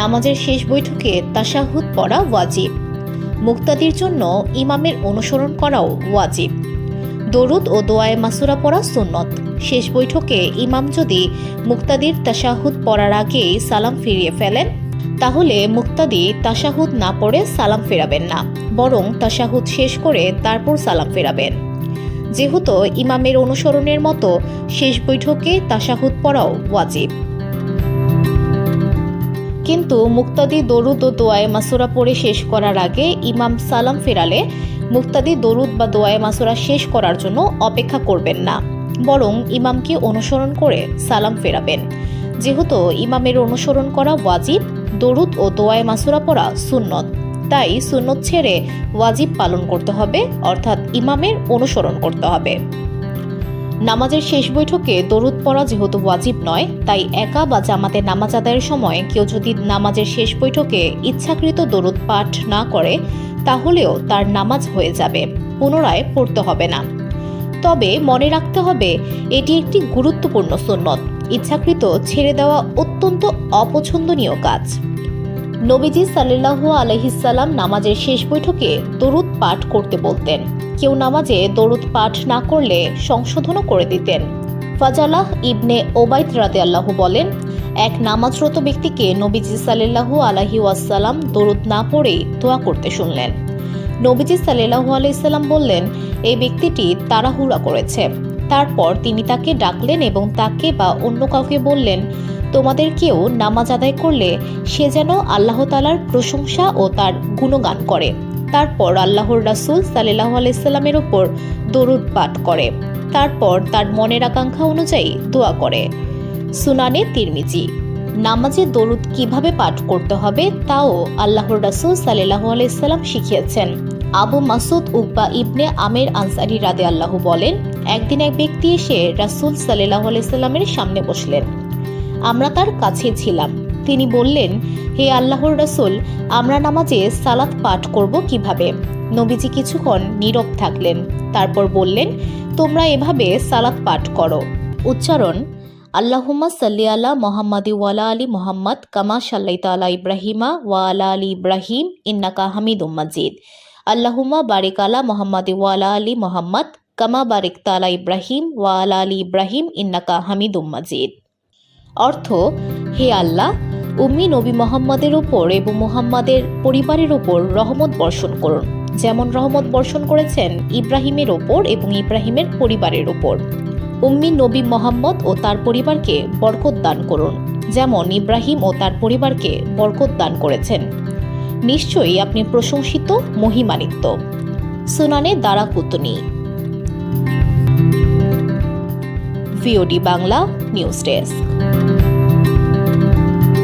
নামাজের শেষ বৈঠকে তাশাহুদ পড়া ওয়াজিব। মুক্তাদির জন্য ইমামের অনুসরণ করাও ওয়াজিব। দরুদ ও দোয়ায়ে মাসুরা পড়া সুন্নত। শেষ বৈঠকে ইমাম যদি মুক্তাদির তাশাহুদ পড়ার আগেই সালাম ফিরিয়ে ফেলেন, তাহলে মুক্তাদি তাশাহুদ না পড়ে সালাম ফেরাবেন না, বরং তাশাহুদ শেষ করে তারপর সালাম ফেরাবেন। যেহেতু ইমামের অনুসরণের মতো শেষ বৈঠকে তাশাহুদ পড়াও ওয়াজিব। কিন্তু মুক্তাদি দরুদ ও দোয়ায়ে মাসুরা পড়ে শেষ করার আগে ইমাম সালাম ফেরালে মুক্তাদি দরুদ বা দোয়ায়ে মাসুরা শেষ করার জন্য অপেক্ষা করবেন না, বরং ইমামকে অনুসরণ করে সালাম ফেরাবেন। যেহেতু ইমামের অনুসরণ করা ওয়াজিব, দরুদ ও দোয়ায়ে মাসুরা পড়া সুন্নত, তাই সুন্নত ছেড়ে ওয়াজিব পালন করতে হবে, অর্থাৎ ইমামের অনুসরণ করতে হবে। নামাজের শেষ বৈঠকে দরুদ পড়া যেহেতু ওয়াজিব নয়, তাই একা বা জামাতে নামাজ আদায়ের সময় কেউ যদি নামাজের শেষ বৈঠকে ইচ্ছাকৃত দরুদ পাঠ না করে, তাহলেও তার নামাজ হয়ে যাবে, পুনরায় পড়তে হবে না। তবে মনে রাখতে হবে এটি একটি গুরুত্বপূর্ণ সুন্নত। ইচ্ছাকৃত ছেড়ে দেওয়া অত্যন্ত অপছন্দনীয় কাজ। নবীজি সাল্লাল্লাহু আলাইহিস সাল্লাম নামাজের শেষ বৈঠকে দরুদ পাঠ করতে বলতেন। কেউ নামাজে দরুদ পাঠ না করলে সংশোধনও করে দিতেন। ফাজালাহ ইবনে ওবাইদ রাদিয়াল্লাহু বলেন, এক নামাজরত ব্যক্তিকে নবীজি সাল্লাল্লাহু আলাইহি ওয়াসাল্লাম দরুদ না পড়েই দোয়া করতে শুনলেন। নবীজি সাল্লাল্লাহু আলাইহি সাল্লাম বললেন, এই ব্যক্তিটি তাড়াহুড়া করেছে। তারপর তিনি তাকে ডাকলেন এবং তাকে বা অন্য কাউকে বললেন, তোমাদের কেউ নামাজ আদায় করলে সে যেন আল্লাহ তাআলার প্রশংসা ও তার গুণগান করে, তারপর আল্লাহর রাসূল সাল্লাল্লাহু আলাইহি সাল্লামের উপর দরুদ পাঠ করে, তারপর তার মনের আকাঙ্ক্ষা অনুযায়ী দোয়া করে। সুনানে তিরমিজি। নামাজে দরুদ কিভাবে পাঠ করতে হবে তাও আল্লাহর রাসূল সাল্লাল্লাহু আলাইহি সাল্লাম শিখিয়েছেন। আবু মাসুদ উকবা ইবনে আমের আনসারী রাদিয়াল্লাহু বলেন, একদিন এক ব্যক্তি এসে রাসূল সাল্লাল্লাহু আলাইহি সাল্লামের সামনে বসলেন। আমরা তার কাছে ছিলাম। তিনি বললেন, হে আল্লাহর রাসূল, আমরা নামাজে সালাত পাঠ করব কিভাবে? নবীজি কিছুক্ষণ নীরব থাকলেন, তারপর বললেন, তোমরা এভাবে সালাত পাঠ করো। উচ্চারণ: আল্লাহুম্মা সাল্লি আলা মুহাম্মাদি ওয়া আলা আলি মুহাম্মাদ কামা সাল্লাইতা আলা ইব্রাহিমা ওয়া আলা আলি ইব্রাহিম ইন্নাকা হামিদুম মাজিদ। আল্লাহুম্মা বারিক আলা মুহাম্মাদি ওয়া আলা আলি মুহাম্মাদ কামা বারিকতা আলা ইব্রাহিম ওয়া আলা আলি ইব্রাহিম ইন্নাকা হামিদুম মাজিদ। অর্থ: হে আল্লাহ, উম্মি নবী মুহাম্মাদের উপর এবং মুহাম্মাদের পরিবারের উপর রহমত বর্ষণ করুন, যেমন রহমত বর্ষণ করেছেন ইব্রাহিমের ওপর এবং ইব্রাহিমের পরিবারের উপর। উম্মি নবী মুহাম্মদ ও তার পরিবারকে বরকত দান করুন, যেমন ইব্রাহিম ও তার পরিবারকে বরকত দান করেছেন। নিশ্চয়ই আপনি প্রশংসিত, মহিমান্বিত। সুনানে দারাকুতনি। VOD Bangla news desk.